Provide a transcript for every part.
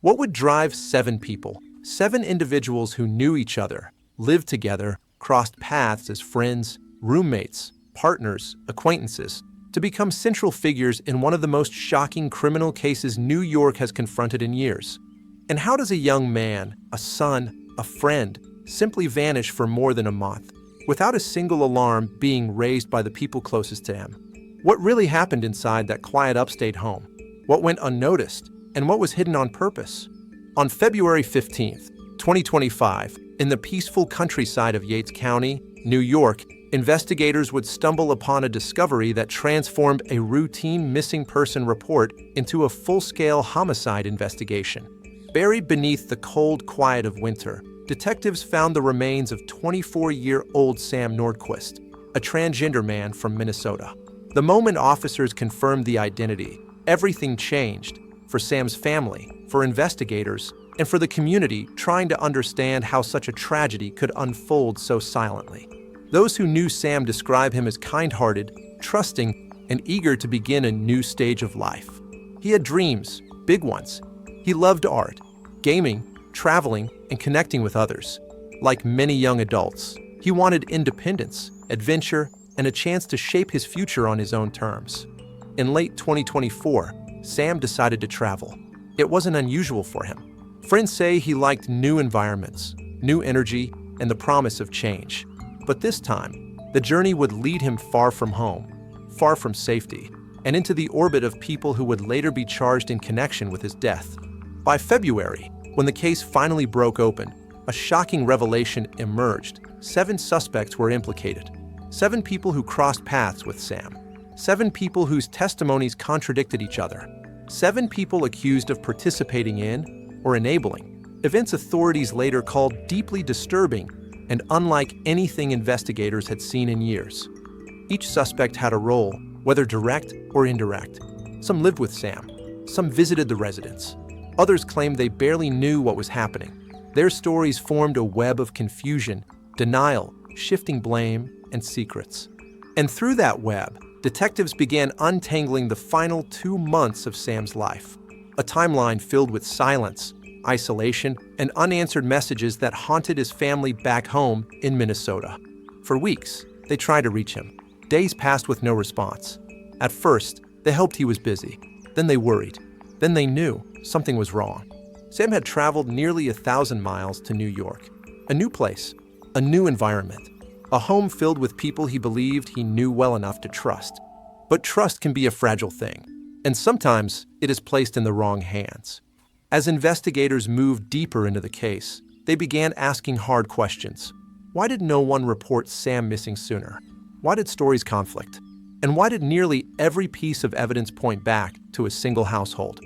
What would drive 7 people, 7 individuals who knew each other, lived together, crossed paths as friends, roommates, partners, acquaintances, to become central figures in one of the most shocking criminal cases New York has confronted in years? And how does a young man, a son, a friend, simply vanish for more than a month, without a single alarm being raised by the people closest to him? What really happened inside that quiet upstate home? What went unnoticed, and what was hidden on purpose? On February 15th, 2025, in the peaceful countryside of Yates County, New York, investigators would stumble upon a discovery that transformed a routine missing person report into a full-scale homicide investigation. Buried beneath the cold quiet of winter, detectives found the remains of 24-year-old Sam Nordquist, a transgender man from Minnesota. The moment officers confirmed the identity, everything changed for Sam's family, for investigators, and for the community trying to understand how such a tragedy could unfold so silently. Those who knew Sam describe him as kind-hearted, trusting, and eager to begin a new stage of life. He had dreams, big ones. He loved art, gaming, traveling, and connecting with others. Like many young adults, he wanted independence, adventure, and a chance to shape his future on his own terms. In late 2024, Sam decided to travel. It wasn't unusual for him. Friends say he liked new environments, new energy, and the promise of change. But this time, the journey would lead him far from home, far from safety, and into the orbit of people who would later be charged in connection with his death. By February, when the case finally broke open, a shocking revelation emerged. 7 suspects were implicated. 7 people who crossed paths with Sam. 7 people whose testimonies contradicted each other. 7 people accused of participating in or enabling events authorities later called deeply disturbing and unlike anything investigators had seen in years. Each suspect had a role, whether direct or indirect. Some lived with Sam. Some visited the residence. Others claimed they barely knew what was happening. Their stories formed a web of confusion, denial, shifting blame, and secrets. And through that web, detectives began untangling the final 2 months of Sam's life. A timeline filled with silence, isolation, and unanswered messages that haunted his family back home in Minnesota. For weeks, they tried to reach him. Days passed with no response. At first, they hoped he was busy. Then they worried. Then they knew something was wrong. Sam had traveled nearly 1,000 miles to New York. A new place, a new environment, a home filled with people he believed he knew well enough to trust. But trust can be a fragile thing, and sometimes it is placed in the wrong hands. As investigators moved deeper into the case, they began asking hard questions. Why did no one report Sam missing sooner? Why did stories conflict? And why did nearly every piece of evidence point back to a single household?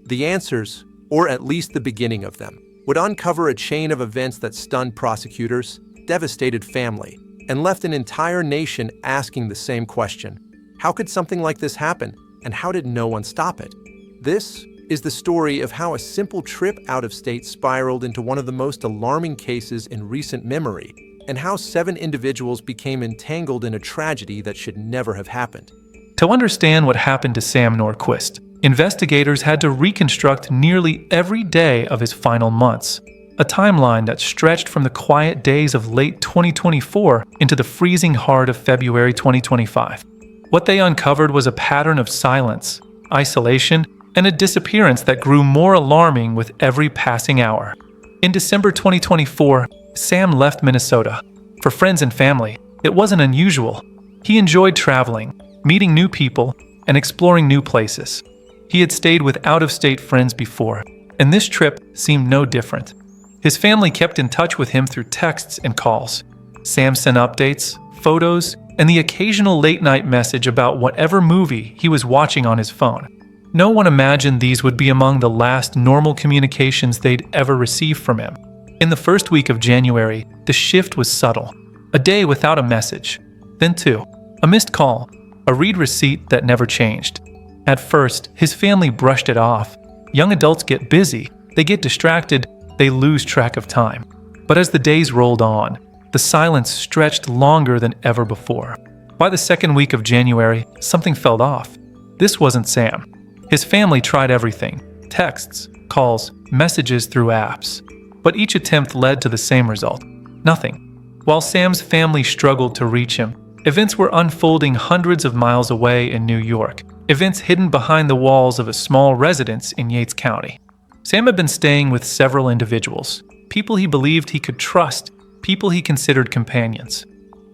The answers, or at least the beginning of them, would uncover a chain of events that stunned prosecutors, devastated family, and left an entire nation asking the same question. How could something like this happen, and how did no one stop it? This is the story of how a simple trip out of state spiraled into one of the most alarming cases in recent memory, and how 7 individuals became entangled in a tragedy that should never have happened. To understand what happened to Sam Nordquist, investigators had to reconstruct nearly every day of his final months, a timeline that stretched from the quiet days of late 2024 into the freezing heart of February 2025. What they uncovered was a pattern of silence, isolation, and a disappearance that grew more alarming with every passing hour. In December 2024, Sam left Minnesota. For friends and family, it wasn't unusual. He enjoyed traveling, meeting new people, and exploring new places. He had stayed with out-of-state friends before, and this trip seemed no different. His family kept in touch with him through texts and calls. Sam sent updates, photos, and the occasional late-night message about whatever movie he was watching on his phone. No one imagined these would be among the last normal communications they'd ever receive from him. In the first week of January, the shift was subtle. A day without a message. Then 2, a missed call, a read receipt that never changed. At first, his family brushed it off. Young adults get busy, they get distracted, they lose track of time. But as the days rolled on, the silence stretched longer than ever before. By the second week of January, something felt off. This wasn't Sam. His family tried everything: texts, calls, messages through apps. But each attempt led to the same result: nothing. While Sam's family struggled to reach him, events were unfolding hundreds of miles away in New York, events hidden behind the walls of a small residence in Yates County. Sam had been staying with several individuals, people he believed he could trust, people he considered companions.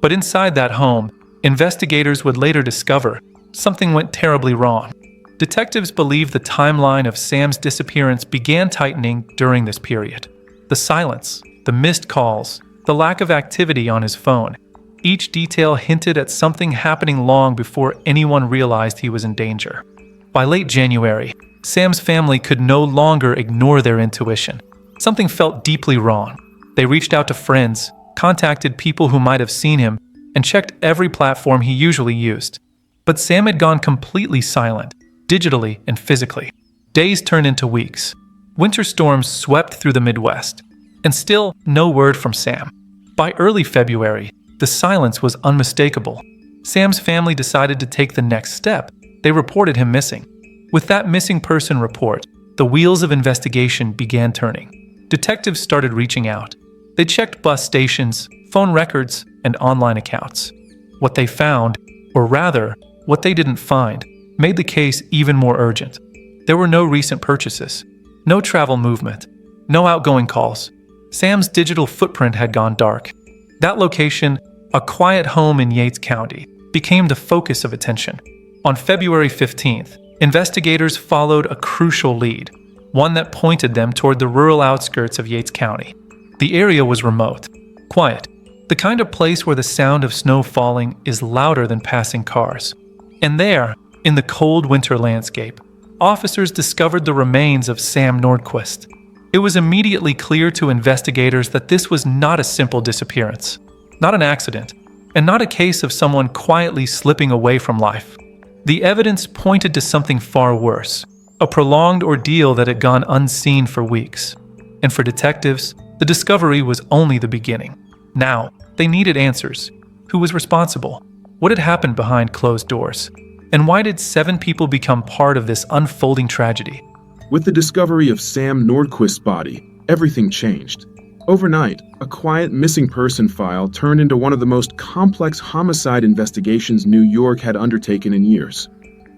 But inside that home, investigators would later discover something went terribly wrong. Detectives believe the timeline of Sam's disappearance began tightening during this period. The silence, the missed calls, the lack of activity on his phone, each detail hinted at something happening long before anyone realized he was in danger. By late January, Sam's family could no longer ignore their intuition. Something felt deeply wrong. They reached out to friends, contacted people who might have seen him, and checked every platform he usually used. But Sam had gone completely silent, digitally and physically. Days turned into weeks. Winter storms swept through the Midwest, and still no word from Sam. By early February, the silence was unmistakable. Sam's family decided to take the next step. They reported him missing. With that missing person report, the wheels of investigation began turning. Detectives started reaching out. They checked bus stations, phone records, and online accounts. What they found, or rather, what they didn't find, made the case even more urgent. There were no recent purchases, no travel movement, no outgoing calls. Sam's digital footprint had gone dark. That location, a quiet home in Yates County, became the focus of attention. On February 15th, investigators followed a crucial lead, one that pointed them toward the rural outskirts of Yates County. The area was remote, quiet, the kind of place where the sound of snow falling is louder than passing cars. And there, in the cold winter landscape, officers discovered the remains of Sam Nordquist. It was immediately clear to investigators that this was not a simple disappearance, not an accident, and not a case of someone quietly slipping away from life. The evidence pointed to something far worse, a prolonged ordeal that had gone unseen for weeks. And for detectives, the discovery was only the beginning. Now, they needed answers. Who was responsible? What had happened behind closed doors? And why did 7 people become part of this unfolding tragedy? With the discovery of Sam Nordquist's body, everything changed. Overnight, a quiet missing person file turned into one of the most complex homicide investigations New York had undertaken in years.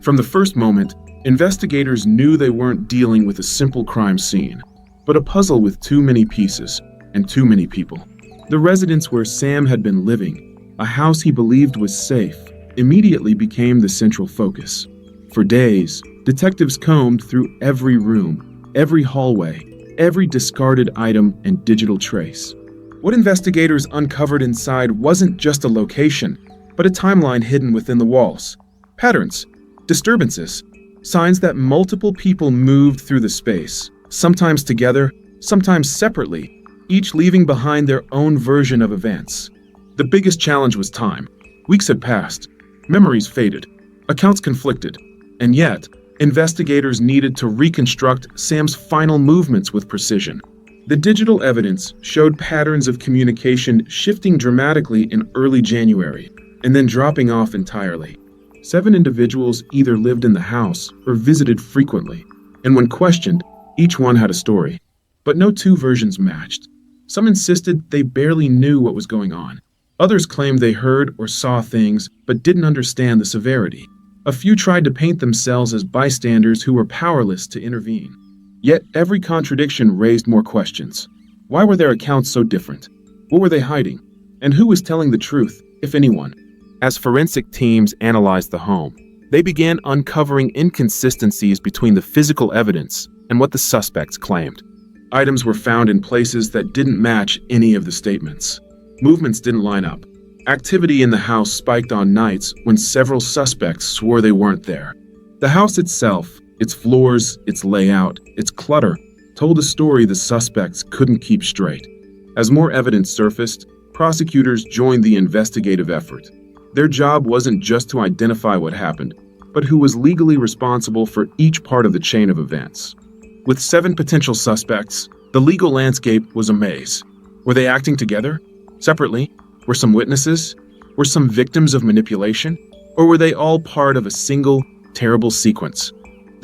From the first moment, investigators knew they weren't dealing with a simple crime scene, but a puzzle with too many pieces and too many people. The residence where Sam had been living, a house he believed was safe, immediately became the central focus. For days, detectives combed through every room, every hallway, every discarded item and digital trace. What investigators uncovered inside wasn't just a location, but a timeline hidden within the walls. Patterns, disturbances, signs that multiple people moved through the space, sometimes together, sometimes separately, each leaving behind their own version of events. The biggest challenge was time. Weeks had passed, memories faded, accounts conflicted, and yet, investigators needed to reconstruct Sam's final movements with precision. The digital evidence showed patterns of communication shifting dramatically in early January, and then dropping off entirely. 7 individuals either lived in the house or visited frequently, and when questioned, each one had a story. But no 2 versions matched. Some insisted they barely knew what was going on. Others claimed they heard or saw things, but didn't understand the severity. A few tried to paint themselves as bystanders who were powerless to intervene. Yet every contradiction raised more questions. Why were their accounts so different? What were they hiding? And who was telling the truth, if anyone? As forensic teams analyzed the home, they began uncovering inconsistencies between the physical evidence and what the suspects claimed. Items were found in places that didn't match any of the statements. Movements didn't line up. Activity in the house spiked on nights when several suspects swore they weren't there. The house itself, its floors, its layout, its clutter, told a story the suspects couldn't keep straight. As more evidence surfaced, prosecutors joined the investigative effort. Their job wasn't just to identify what happened, but who was legally responsible for each part of the chain of events. With 7 potential suspects, the legal landscape was a maze. Were they acting together? Separately? Were some witnesses? Were some victims of manipulation? Or were they all part of a single, terrible sequence?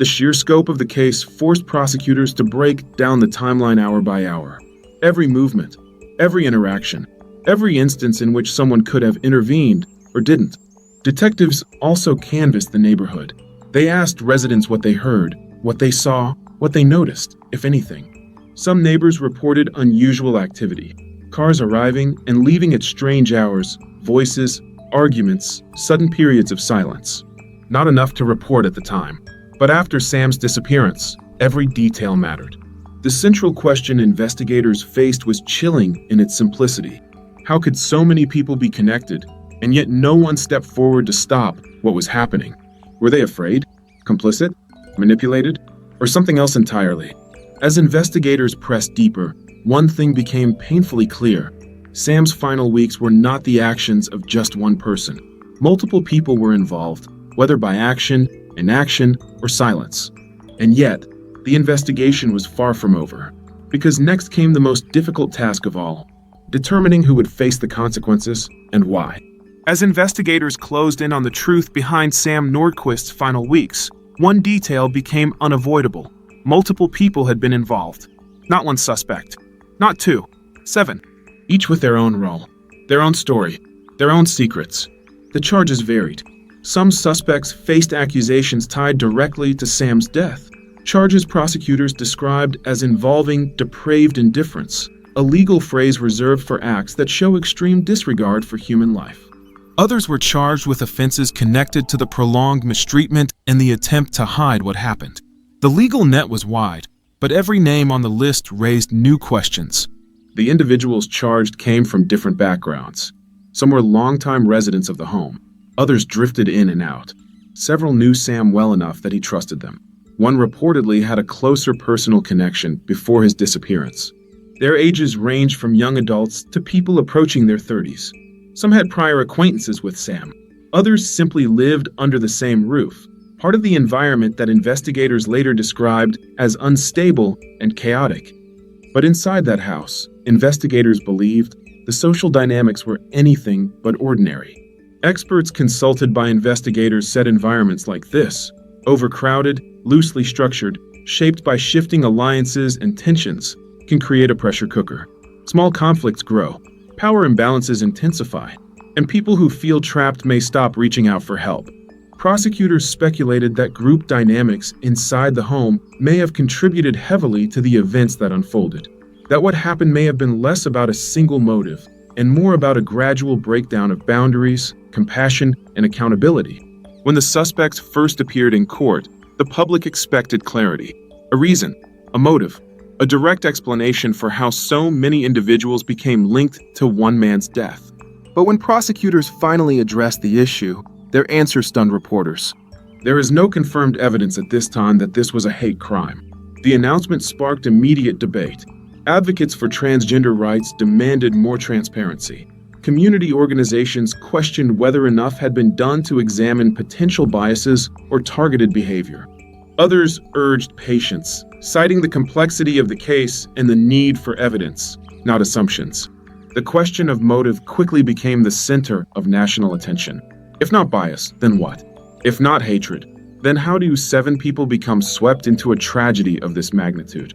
The sheer scope of the case forced prosecutors to break down the timeline hour by hour. Every movement, every interaction, every instance in which someone could have intervened or didn't. Detectives also canvassed the neighborhood. They asked residents what they heard, what they saw, what they noticed, if anything. Some neighbors reported unusual activity, cars arriving and leaving at strange hours, voices, arguments, sudden periods of silence. Not enough to report at the time. But after Sam's disappearance, every detail mattered. The central question investigators faced was chilling in its simplicity. How could so many people be connected, and yet no one stepped forward to stop what was happening? Were they afraid, complicit, manipulated, or something else entirely? As investigators pressed deeper, one thing became painfully clear. Sam's final weeks were not the actions of just one person. Multiple people were involved, whether by action, inaction, or silence. And yet, the investigation was far from over, because next came the most difficult task of all, determining who would face the consequences and why. As investigators closed in on the truth behind Sam Nordquist's final weeks, one detail became unavoidable. Multiple people had been involved. Not one suspect. Not two. 7. Each with their own role, their own story, their own secrets. The charges varied. Some suspects faced accusations tied directly to Sam's death. Charges prosecutors described as involving depraved indifference, a legal phrase reserved for acts that show extreme disregard for human life. Others were charged with offenses connected to the prolonged mistreatment and the attempt to hide what happened. The legal net was wide, but every name on the list raised new questions. The individuals charged came from different backgrounds. Some were longtime residents of the home. Others drifted in and out. Several knew Sam well enough that he trusted them. One reportedly had a closer personal connection before his disappearance. Their ages ranged from young adults to people approaching their 30s. Some had prior acquaintances with Sam. Others simply lived under the same roof, part of the environment that investigators later described as unstable and chaotic. But inside that house, investigators believed the social dynamics were anything but ordinary. Experts consulted by investigators said environments like this, overcrowded, loosely structured, shaped by shifting alliances and tensions, can create a pressure cooker. Small conflicts grow, power imbalances intensify, and people who feel trapped may stop reaching out for help. Prosecutors speculated that group dynamics inside the home may have contributed heavily to the events that unfolded. That what happened may have been less about a single motive and more about a gradual breakdown of boundaries, compassion, and accountability. When the suspects first appeared in court, the public expected clarity, a reason, a motive, a direct explanation for how so many individuals became linked to one man's death. But when prosecutors finally addressed the issue, their answer stunned reporters. There is no confirmed evidence at this time that this was a hate crime. The announcement sparked immediate debate. Advocates for transgender rights demanded more transparency. Community organizations questioned whether enough had been done to examine potential biases or targeted behavior. Others urged patience, citing the complexity of the case and the need for evidence, not assumptions. The question of motive quickly became the center of national attention. If not bias, then what? If not hatred, then how do 7 people become swept into a tragedy of this magnitude?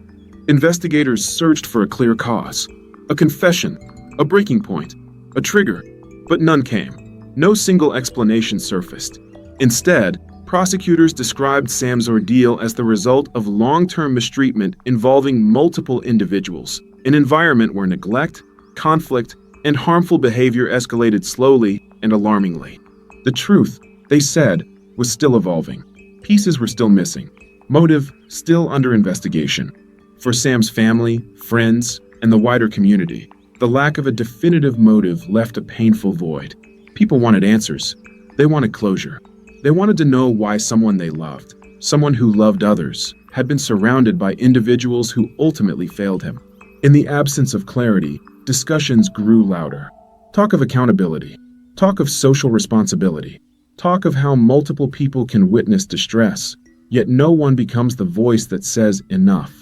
Investigators searched for a clear cause, a confession, a breaking point, a trigger, but none came. No single explanation surfaced. Instead, prosecutors described Sam's ordeal as the result of long-term mistreatment involving multiple individuals, an environment where neglect, conflict, and harmful behavior escalated slowly and alarmingly. The truth, they said, was still evolving. Pieces were still missing. Motive still under investigation. For Sam's family, friends, and the wider community, the lack of a definitive motive left a painful void. People wanted answers. They wanted closure. They wanted to know why someone they loved, someone who loved others, had been surrounded by individuals who ultimately failed him. In the absence of clarity, discussions grew louder. Talk of accountability. Talk of social responsibility. Talk of how multiple people can witness distress, yet no one becomes the voice that says enough.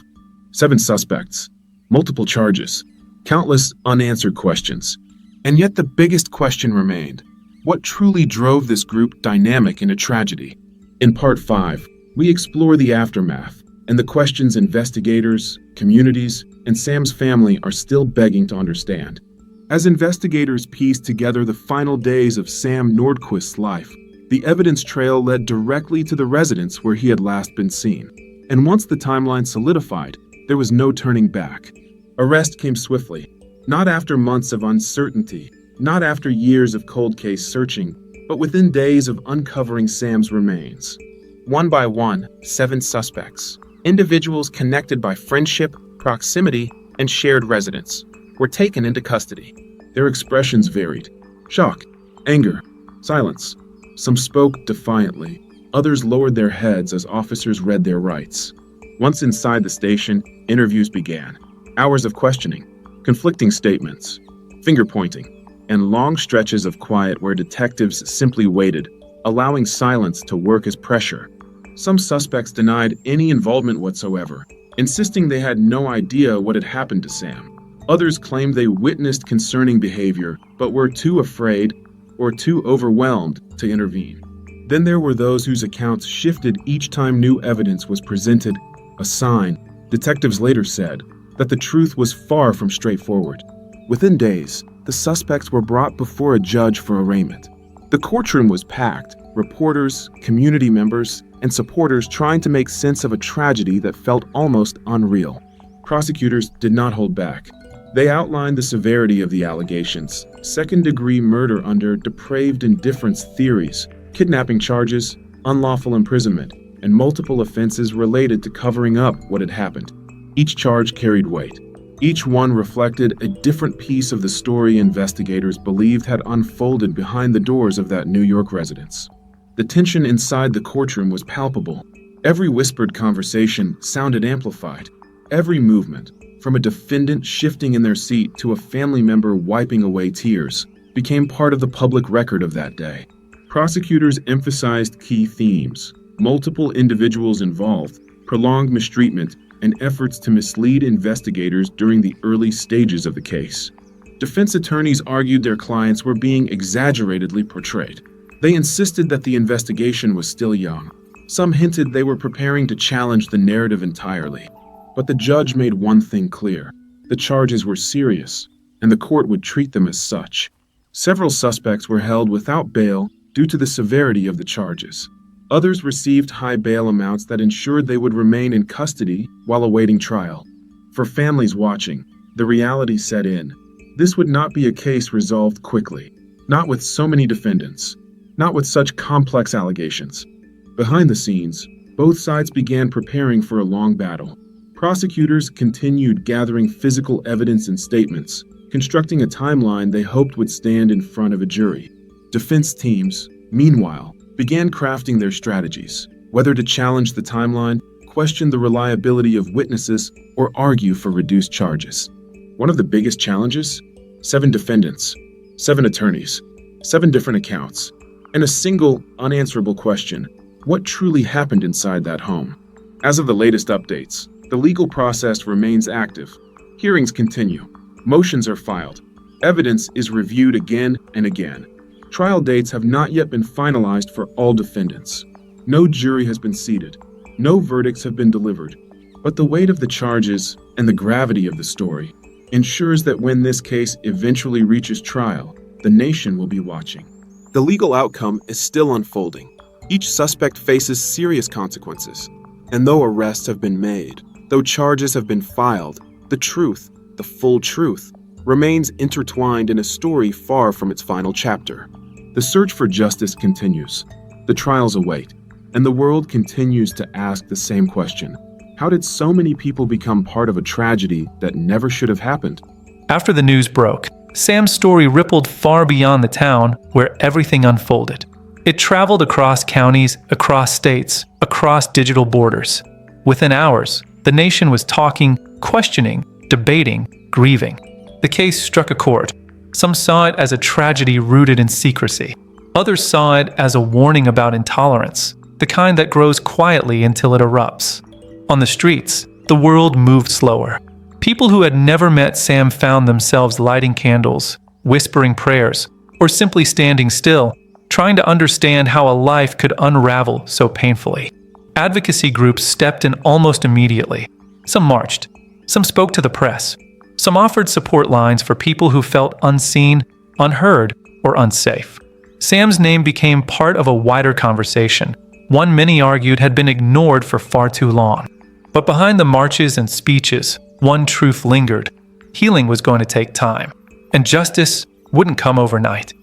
7 suspects, multiple charges, countless unanswered questions. And yet the biggest question remained. What truly drove this group dynamic into tragedy? In Part 5, We explore the aftermath and the questions investigators, communities, and Sam's family are still begging to understand. As investigators piece together the final days of Sam Nordquist's life, the evidence trail led directly to the residence where he had last been seen. And once the timeline solidified, there was no turning back. Arrest came swiftly, not after months of uncertainty, not after years of cold case searching, but within days of uncovering Sam's remains. One by one, 7 suspects, individuals connected by friendship, proximity, and shared residence, were taken into custody. Their expressions varied: shock, anger, silence. Some spoke defiantly, others lowered their heads as officers read their rights. Once inside the station, interviews began. Hours of questioning, conflicting statements, finger-pointing, and long stretches of quiet where detectives simply waited, allowing silence to work as pressure. Some suspects denied any involvement whatsoever, insisting they had no idea what had happened to Sam. Others claimed they witnessed concerning behavior, but were too afraid or too overwhelmed to intervene. Then there were those whose accounts shifted each time new evidence was presented, a sign, detectives later said, that the truth was far from straightforward. Within days, the suspects were brought before a judge for arraignment. The courtroom was packed, reporters, community members, and supporters trying to make sense of a tragedy that felt almost unreal. Prosecutors did not hold back. They outlined the severity of the allegations: second-degree murder under depraved indifference theories, kidnapping charges, unlawful imprisonment, and multiple offenses related to covering up what had happened. Each charge carried weight. Each one reflected a different piece of the story investigators believed had unfolded behind the doors of that New York residence. The tension inside the courtroom was palpable. Every whispered conversation sounded amplified. Every movement, from a defendant shifting in their seat to a family member wiping away tears, became part of the public record of that day. Prosecutors emphasized key themes: multiple individuals involved, prolonged mistreatment, and efforts to mislead investigators during the early stages of the case. Defense attorneys argued their clients were being exaggeratedly portrayed. They insisted that the investigation was still young. Some hinted they were preparing to challenge the narrative entirely. But the judge made one thing clear: the charges were serious, and the court would treat them as such. Several suspects were held without bail due to the severity of the charges. Others received high bail amounts that ensured they would remain in custody while awaiting trial. For families watching, the reality set in. This would not be a case resolved quickly, not with so many defendants, not with such complex allegations. Behind the scenes, both sides began preparing for a long battle. Prosecutors continued gathering physical evidence and statements, constructing a timeline they hoped would stand in front of a jury. Defense teams, meanwhile, began crafting their strategies, whether to challenge the timeline, question the reliability of witnesses, or argue for reduced charges. One of the biggest challenges? 7 defendants, 7 attorneys, 7 different accounts, and a single unanswerable question: what truly happened inside that home? As of the latest updates, the legal process remains active. Hearings continue. Motions are filed. Evidence is reviewed again and again. Trial dates have not yet been finalized for all defendants. No jury has been seated. No verdicts have been delivered. But the weight of the charges and the gravity of the story ensures that when this case eventually reaches trial, the nation will be watching. The legal outcome is still unfolding. Each suspect faces serious consequences. And though arrests have been made, though charges have been filed, the truth, the full truth, remains intertwined in a story far from its final chapter. The search for justice continues. The trials await, and the world continues to ask the same question: how did so many people become part of a tragedy that never should have happened? After the news broke, Sam's story rippled far beyond the town where everything unfolded. It traveled across counties, across states, across digital borders. Within hours, the nation was talking, questioning, debating, grieving. The case struck a chord. Some saw it as a tragedy rooted in secrecy. Others saw it as a warning about intolerance, the kind that grows quietly until it erupts. On the streets, the world moved slower. People who had never met Sam found themselves lighting candles, whispering prayers, or simply standing still, trying to understand how a life could unravel so painfully. Advocacy groups stepped in almost immediately. Some marched. Some spoke to the press. Some offered support lines for people who felt unseen, unheard, or unsafe. Sam's name became part of a wider conversation, one many argued had been ignored for far too long. But behind the marches and speeches, one truth lingered. Healing was going to take time, and justice wouldn't come overnight.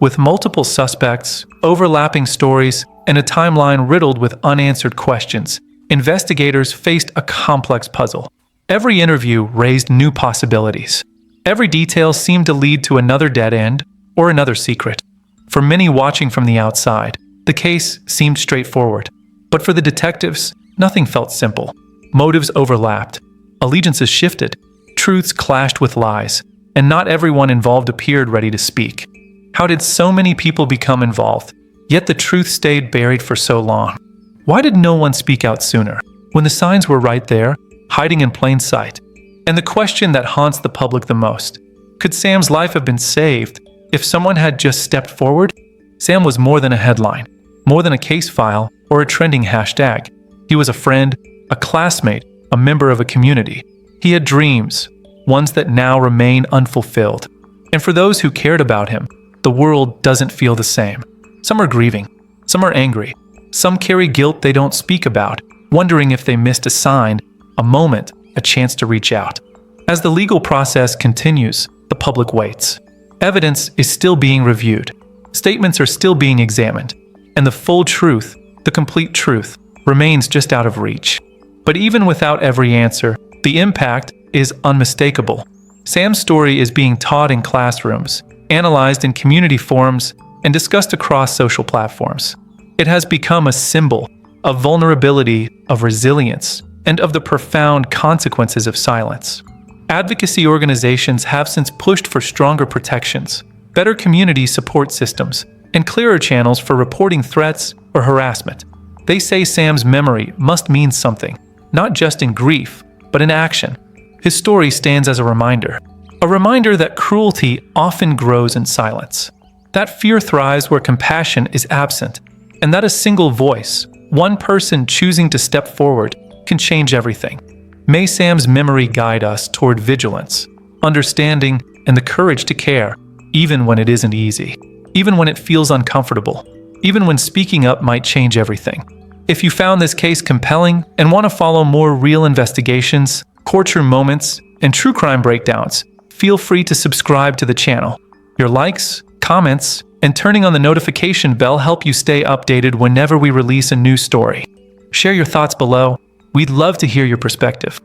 With multiple suspects, overlapping stories, and a timeline riddled with unanswered questions, investigators faced a complex puzzle. Every interview raised new possibilities. Every detail seemed to lead to another dead end or another secret. For many watching from the outside, the case seemed straightforward. But for the detectives, nothing felt simple. Motives overlapped. Allegiances shifted. Truths clashed with lies. And not everyone involved appeared ready to speak. How did so many people become involved, yet the truth stayed buried for so long? Why did no one speak out sooner, when the signs were right there, hiding in plain sight? And the question that haunts the public the most: could Sam's life have been saved if someone had just stepped forward? Sam was more than a headline, more than a case file or a trending hashtag. He was a friend, a classmate, a member of a community. He had dreams, ones that now remain unfulfilled. And for those who cared about him, the world doesn't feel the same. Some are grieving. Some are angry. Some carry guilt they don't speak about, wondering if they missed a sign, a moment, a chance to reach out. As the legal process continues, the public waits. Evidence is still being reviewed. Statements are still being examined. And the full truth, the complete truth, remains just out of reach. But even without every answer, the impact is unmistakable. Sam's story is being taught in classrooms, analyzed in community forums, and discussed across social platforms. It has become a symbol of vulnerability, of resilience, and of the profound consequences of silence. Advocacy organizations have since pushed for stronger protections, better community support systems, and clearer channels for reporting threats or harassment. They say Sam's memory must mean something, not just in grief, but in action. His story stands as a reminder that cruelty often grows in silence, that fear thrives where compassion is absent, and that a single voice, one person choosing to step forward, can change everything. May Sam's memory guide us toward vigilance, understanding, and the courage to care, even when it isn't easy, even when it feels uncomfortable, even when speaking up might change everything. If you found this case compelling and want to follow more real investigations, courtroom moments, and true crime breakdowns, feel free to subscribe to the channel. Your likes, comments, and turning on the notification bell help you stay updated whenever we release a new story. Share your thoughts below. We'd love to hear your perspective.